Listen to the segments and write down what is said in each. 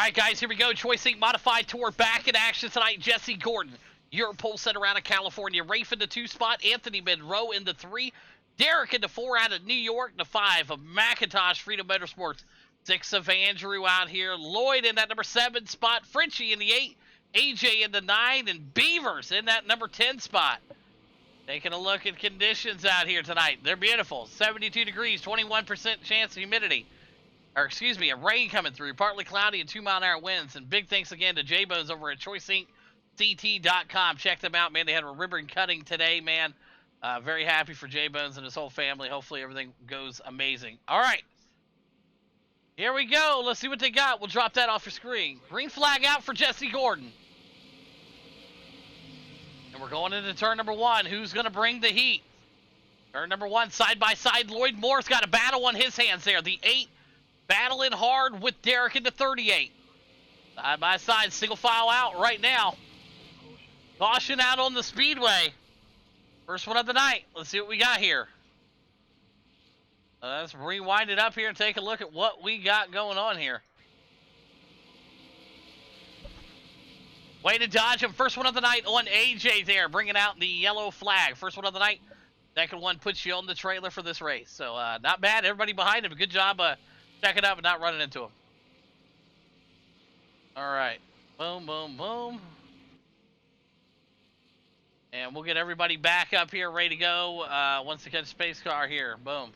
right, guys, here we go. Choice 8 Modified Tour back in action tonight. Jesse Gordon, your pole setter out of California. Rafe in the 2 spot. Anthony Monroe in the 3. Derek in the 4 out of New York. The 5 of McIntosh Freedom Motorsports. 6 of Andrew out here. Lloyd in that number 7 spot. Frenchie in the 8. AJ in the 9. And Beavers in that number 10 spot. Taking a look at conditions out here tonight. They're beautiful. 72 degrees, 21% chance of humidity. Or excuse me, a rain coming through. Partly cloudy and 2-mile-an-hour winds. And big thanks again to J-Bones over at ChoiceIncCT.com. Check them out, man. They had a ribbon cutting today, man. Very happy for J-Bones and his whole family. Hopefully everything goes amazing. All right. Here we go. Let's see what they got. We'll drop that off your screen. Green flag out for Jesse Gordon. And we're going into turn number 1. Who's going to bring the heat? Turn number 1, side by side. Lloyd Moore's got a battle on his hands there. The 8 battling hard with Derek in the 38. Side by side, single file out right now. Caution out on the speedway. First one of the night. Let's see what we got here. Let's rewind it up here and take a look at what we got going on here. Way to dodge him. First one of the night on AJ there, bringing out the yellow flag. First one of the night. Second one puts you on the trailer for this race. So not bad. Everybody behind him. Good job checking up and not running into him. All right. Boom, boom, boom. And we'll get everybody back up here, ready to go once they catch space car here. Boom.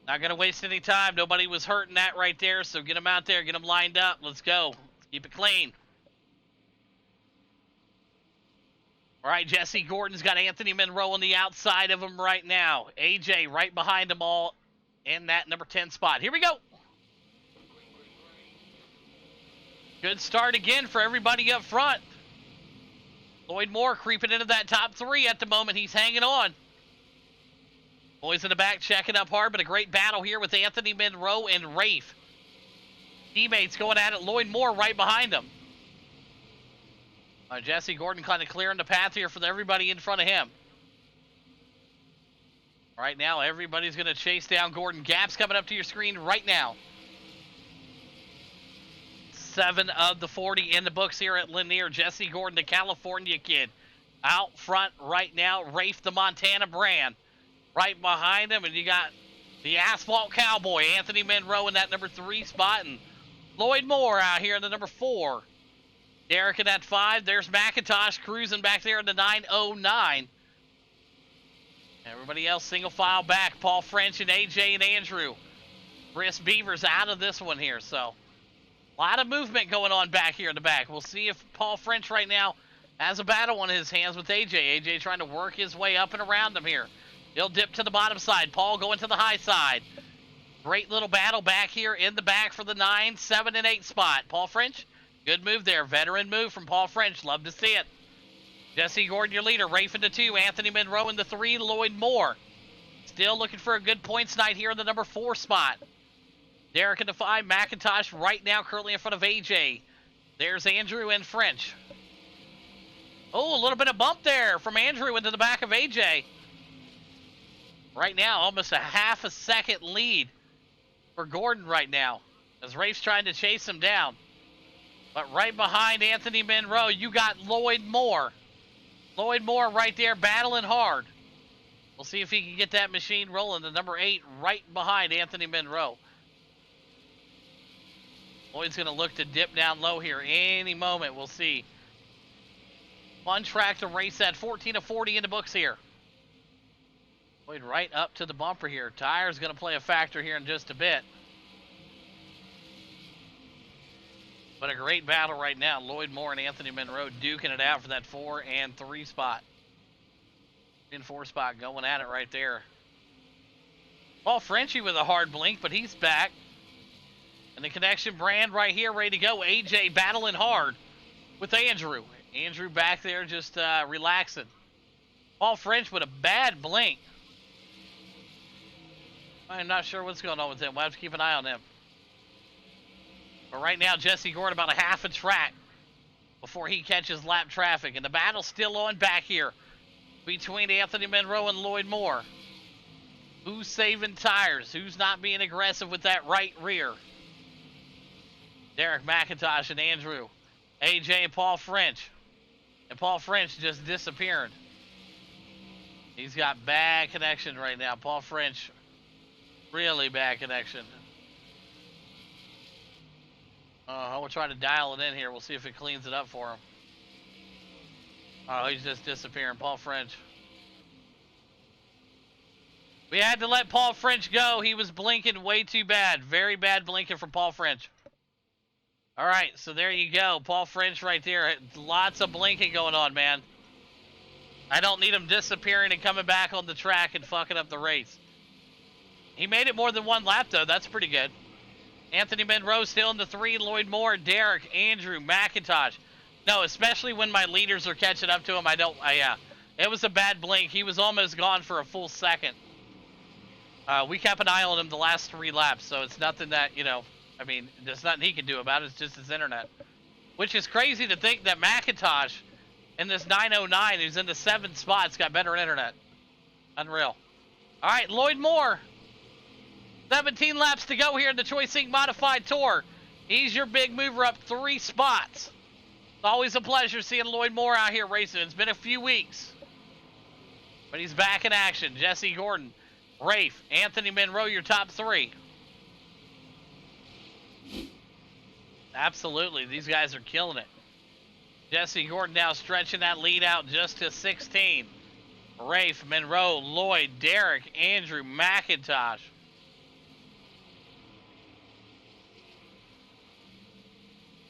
Not going to waste any time. Nobody was hurting that right there, so get them out there. Get them lined up. Let's go. Let's keep it clean. All right, Jesse Gordon's got Anthony Monroe on the outside of him right now. AJ right behind them all in that number 10 spot. Here we go. Good start again for everybody up front. Lloyd Moore creeping into that top 3 at the moment. He's hanging on. Boys in the back checking up hard, but a great battle here with Anthony Monroe and Rafe. Teammates going at it. Lloyd Moore right behind him. Jesse Gordon kind of clearing the path here for everybody in front of him. Right now, everybody's going to chase down Gordon. Gaps coming up to your screen right now. 7 of the 40 in the books here at Lanier. Jesse Gordon, the California kid. Out front right now, Rafe, the Montana brand. Right behind him, and you got the Asphalt Cowboy, Anthony Monroe in that number 3 spot, and Lloyd Moore out here in the number 4. Derek in that 5. There's McIntosh cruising back there in the 909. Everybody else single file back. Paul French and AJ and Andrew. Chris Beavers out of this one here, so a lot of movement going on back here in the back. We'll see if Paul French right now has a battle on his hands with AJ. AJ trying to work his way up and around him here. He'll dip to the bottom side. Paul going to the high side. Great little battle back here in the back for the 9, 7, and 8 spot. Paul French, good move there. Veteran move from Paul French. Love to see it. Jesse Gordon, your leader. Rafe in the 2. Anthony Monroe in the 3. Lloyd Moore. Still looking for a good points night here in the number 4 spot. Derek in the 5. McIntosh right now currently in front of AJ. There's Andrew and French. Oh, a little bit of bump there from Andrew into the back of AJ. Right now, almost a half a second lead for Gordon right now, as Rafe's trying to chase him down. But right behind Anthony Monroe, you got Lloyd Moore. Lloyd Moore right there battling hard. We'll see if he can get that machine rolling. The number 8 right behind Anthony Monroe. Lloyd's going to look to dip down low here any moment. We'll see. Fun track to race at. 14 of 40 in the books here. Lloyd right up to the bumper here. Tire's going to play a factor here in just a bit. But a great battle right now. Lloyd Moore and Anthony Monroe duking it out for that 4 and 3 spot. 3 and 4 spot going at it right there. Paul Frenchie with a hard blink, but he's back. And the connection brand right here ready to go. AJ battling hard with Andrew. Andrew back there just relaxing. Paul French with a bad blink. I'm not sure what's going on with him. We'll have to keep an eye on him. But right now, Jesse Gordon about a half a track before he catches lap traffic. And the battle's still on back here between Anthony Monroe and Lloyd Moore. Who's saving tires? Who's not being aggressive with that right rear? Derek McIntosh and Andrew. AJ and Paul French. And Paul French just disappeared. He's got bad connection right now. Paul French, really bad connection. We'll try to dial it in here. We'll see if it cleans it up for him. Oh, he's just disappearing. Paul French. We had to let Paul French go. He was blinking way too bad. Very bad blinking from Paul French. All right, so there you go. Paul French right there. Lots of blinking going on, man. I don't need him disappearing and coming back on the track and fucking up the race. He made it more than one lap, though. That's pretty good. Anthony Monroe still in the 3. Lloyd Moore, Derek, Andrew, McIntosh. No, especially when my leaders are catching up to him. Yeah. It was a bad blink. He was almost gone for a full second. We kept an eye on him the last 3 laps, so it's nothing that, I mean, there's nothing he can do about it. It's just his internet. Which is crazy to think that McIntosh in this 909, who's in the 7th spot, has got better internet. Unreal. All right, Lloyd Moore. 17 laps to go here in the Choice Inc. Modified Tour. He's your big mover up 3 spots. It's always a pleasure seeing Lloyd Moore out here racing. It's been a few weeks, but he's back in action. Jesse Gordon, Rafe, Anthony Monroe, your top 3. Absolutely, these guys are killing it. Jesse Gordon now stretching that lead out just to 16. Rafe, Monroe, Lloyd, Derek, Andrew, McIntosh.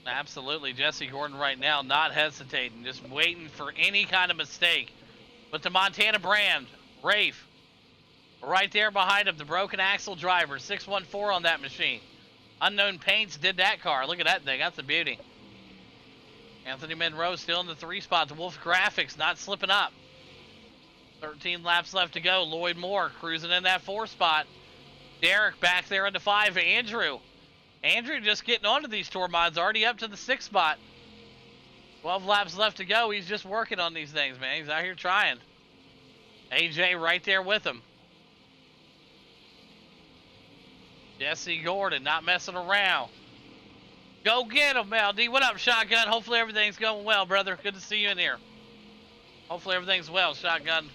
Absolutely, Jesse Gordon right now not hesitating, just waiting for any kind of mistake. But the Montana brand, Rafe, right there behind him, the broken axle driver, 614 on that machine. Unknown Paints did that car. Look at that thing. That's a beauty. Anthony Monroe still in the 3 spot. Wolf Graphics not slipping up. 13 laps left to go. Lloyd Moore cruising in that 4 spot. Derek back there in the 5. Andrew just getting onto these tour mods. Already up to the 6 spot. 12 laps left to go. He's just working on these things, man. He's out here trying. AJ right there with him. Jesse Gordon not messing around. Go get him, LD. What up, Shotgun? Hopefully everything's going well, brother. Good to see you in here. Hopefully everything's well, Shotgun.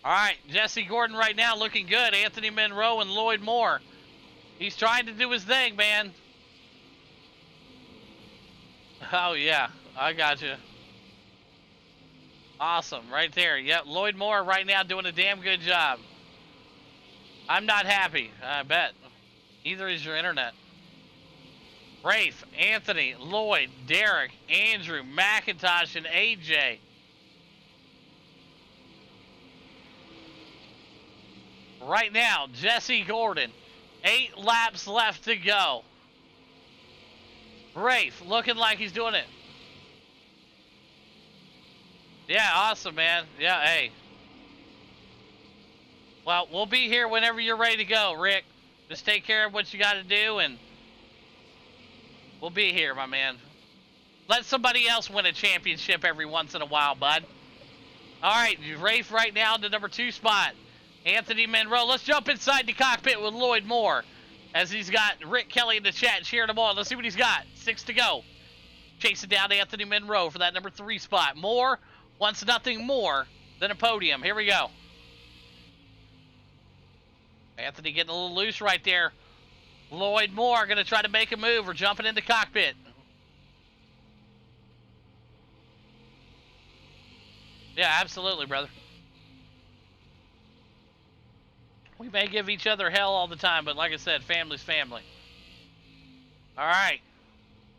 All right, Jesse Gordon right now looking good. Anthony Monroe and Lloyd Moore. He's trying to do his thing, man. Oh, yeah. I got you. Awesome. Right there. Yep, Lloyd Moore right now doing a damn good job. I'm not happy, I bet. Either is your internet. Rafe, Anthony, Lloyd, Derek, Andrew, McIntosh, and AJ. Right now, Jesse Gordon. 8 laps left to go. Rafe looking like he's doing it. Yeah, awesome, man. Yeah, hey. Well, we'll be here whenever you're ready to go, Rick. Just take care of what you got to do, and we'll be here, my man. Let somebody else win a championship every once in a while, bud. All right, Rafe right now in the number 2 spot. Anthony Monroe. Let's jump inside the cockpit with Lloyd Moore, as he's got Rick Kelly in the chat cheering him on. Let's see what he's got. 6 to go. Chasing down Anthony Monroe for that number 3 spot. Moore wants nothing more than a podium. Here we go. Anthony getting a little loose right there. Lloyd Moore going to try to make a move or jumping in the cockpit. Yeah, absolutely, brother. We may give each other hell all the time, but like I said, family's family. All right.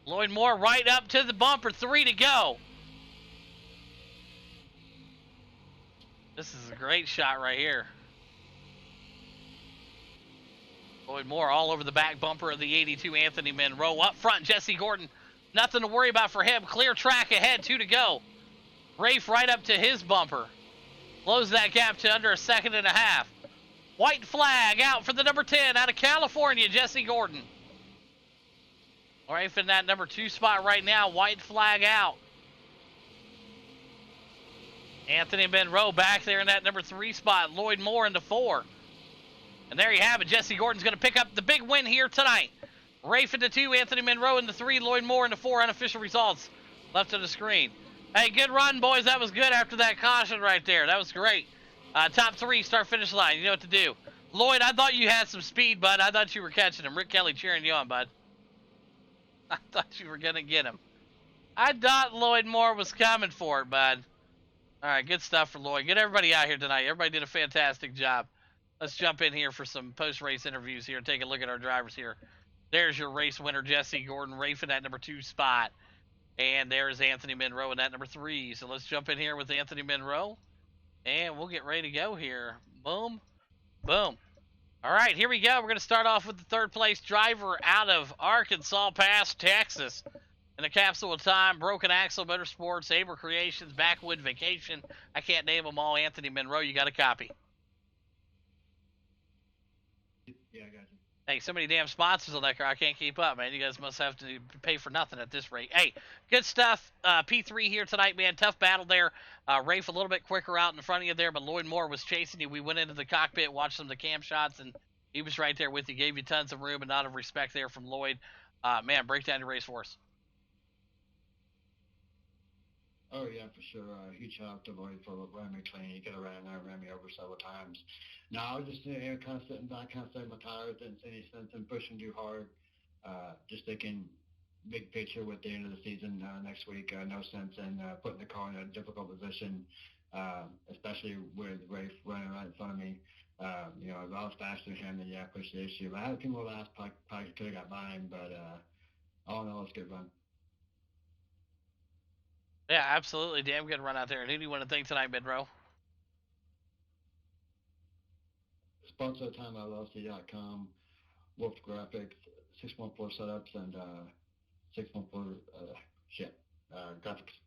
Lloyd Moore right up to the bumper. 3 to go. This is a great shot right here. Lloyd Moore all over the back bumper of the 82 Anthony Monroe. Up front, Jesse Gordon. Nothing to worry about for him. Clear track ahead, 2 to go. Rafe right up to his bumper. Close that gap to under 1.5 seconds. White flag out for the number 10 out of California, Jesse Gordon. Rafe in that number 2 spot right now. White flag out. Anthony Monroe back there in that number 3 spot. Lloyd Moore in the 4. And there you have it. Jesse Gordon's going to pick up the big win here tonight. Rafe in the 2, Anthony Monroe in the 3, Lloyd Moore in the 4. Unofficial results left of the screen. Hey, good run, boys. That was good after that caution right there. That was great. Top 3, start-finish line. You know what to do. Lloyd, I thought you had some speed, bud. I thought you were catching him. Rick Kelly cheering you on, bud. I thought you were going to get him. I thought Lloyd Moore was coming for it, bud. All right, good stuff for Lloyd. Get everybody out here tonight. Everybody did a fantastic job. Let's jump in here for some post-race interviews here. Take a look at our drivers here. There's your race winner, Jesse Gordon, Rafe in that number 2 spot. And there's Anthony Monroe in that number 3. So let's jump in here with Anthony Monroe. And we'll get ready to go here. Boom. Boom. All right, here we go. We're going to start off with the 3rd place driver out of Arkansas Pass, Texas. In the capsule of time, Broken Axle Motorsports, Aber Creations, Backwood Vacation. I can't name them all. Anthony Monroe, you got a copy. Yeah, I got you. Hey, so many damn sponsors on that car. I can't keep up, man. You guys must have to pay for nothing at this rate. Hey, good stuff. P3 here tonight, man. Tough battle there. Rafe a little bit quicker out in front of you there, but Lloyd Moore was chasing you. We went into the cockpit, watched some of the cam shots, and he was right there with you. Gave you tons of room and not of respect there from Lloyd. Man, break down your race for us. Oh yeah, for sure. Huge shout out to Lloyd for running me clean. He could have ran me over several times. No, I was just kind of sitting back, kind of saving my tires. Didn't see any sense in pushing too hard. Just thinking big picture with the end of the season next week. No sense in putting the car in a difficult position, especially with Rafe running right in front of me. If I was faster than him, then yeah, I pushed the issue. If I had a few more laps, probably could have got by him. But all in all, it's a good run. Yeah, absolutely. Damn good run out there. And who do you want to thank tonight, Monroe? Sponsor of the time LLC.com, Wolf Graphics, 614 setups, and 614 graphics.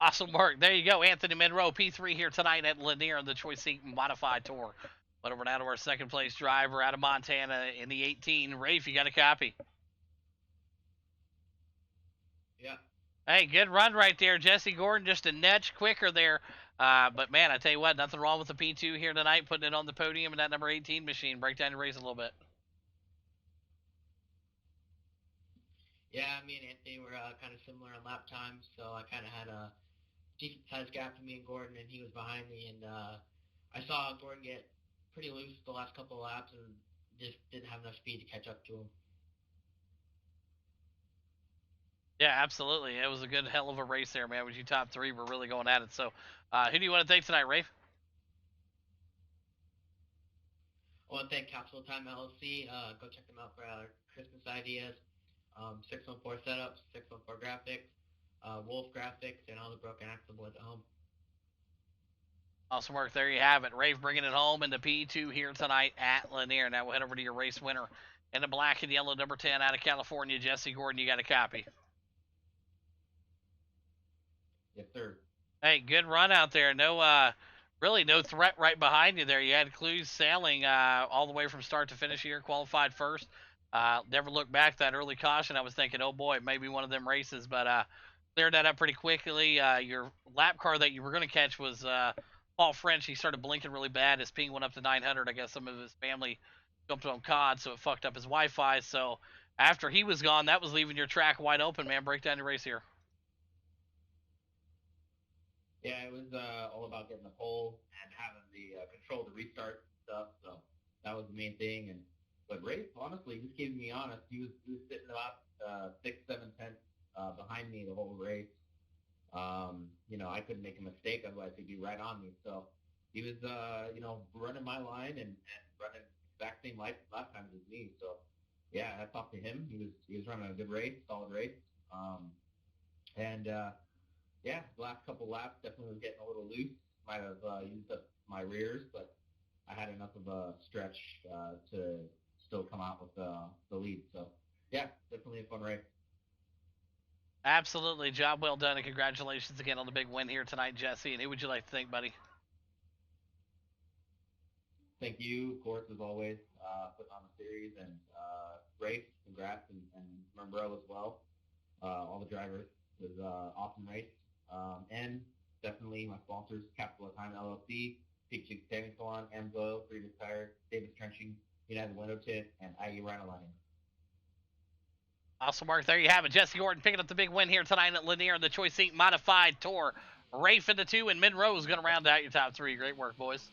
Awesome work. There you go. Anthony Monroe, P3 here tonight at Lanier on the Choice Seat Modified Tour. But over now to our 2nd place driver out of Montana in the 18. Rafe, you got a copy? Yeah. Hey, good run right there. Jesse Gordon just a nudge quicker there. But, man, I tell you what, nothing wrong with the P2 here tonight, putting it on the podium in that number 18 machine. Break down your race a little bit. Yeah, me and Anthony were kind of similar on lap times, so I kind of had a decent-sized gap to me and Gordon, and he was behind me, and I saw Gordon get pretty loose the last couple of laps and just didn't have enough speed to catch up to him. Yeah, absolutely. It was a good hell of a race there, man. With you top 3, we're really going at it. So, who do you want to thank tonight, Rafe? I want to thank Capsule Time LLC. Go check them out for Christmas ideas. 614 setups, 614 graphics, Wolf graphics, and all the Broken Axle boys at home. Awesome work. There you have it. Rafe bringing it home in the P2 here tonight at Lanier. Now we'll head over to your race winner in the black and yellow number 10 out of California, Jesse Gordon. You got a copy? Yes, sir. Hey, good run out there. No, really no threat right behind you there. You had clues sailing all the way from start to finish here. Qualified first. Never looked back. That early caution, I was thinking, oh boy, maybe one of them races, but cleared that up pretty quickly. Your lap car that you were going to catch was Paul French. He started blinking really bad. His ping went up to 900. I guess some of his family jumped on COD, so it fucked up his Wi-Fi. So after he was gone, that was leaving your track wide open, man. Break down your race here. Yeah, it was all about getting the pole and having the control to restart stuff. So that was the main thing. But Rafe, honestly, just keeping me honest, he was sitting about 6, 7 tenths behind me the whole race. I couldn't make a mistake, otherwise he'd be right on me. So he was, running my line and running exact same lap times as me. So yeah, hats off to him. He was running a good race, solid race. Yeah, the last couple laps definitely was getting a little loose. Might have used up my rears, but I had enough of a stretch to still come out with the lead. So, yeah, definitely a fun race. Absolutely. Job well done, and congratulations again on the big win here tonight, Jesse. And who would you like to thank, buddy? Thank you, of course, as always, putting on the series. And Rafe, congrats, and Monroe as well. All the drivers. It was an awesome race. And definitely my sponsors, Capital of Time LLC, Peak 6 Saving Salon, M's Oil, Previous Tire, Davis Trenching, United Window Tint, and IE Rhino Lining. Awesome work. There you have it. Jesse Gordon picking up the big win here tonight at Lanier in the Choice Inc. Modified Tour. Rafe in the 2, and Monroe is going to round out your top 3. Great work, boys.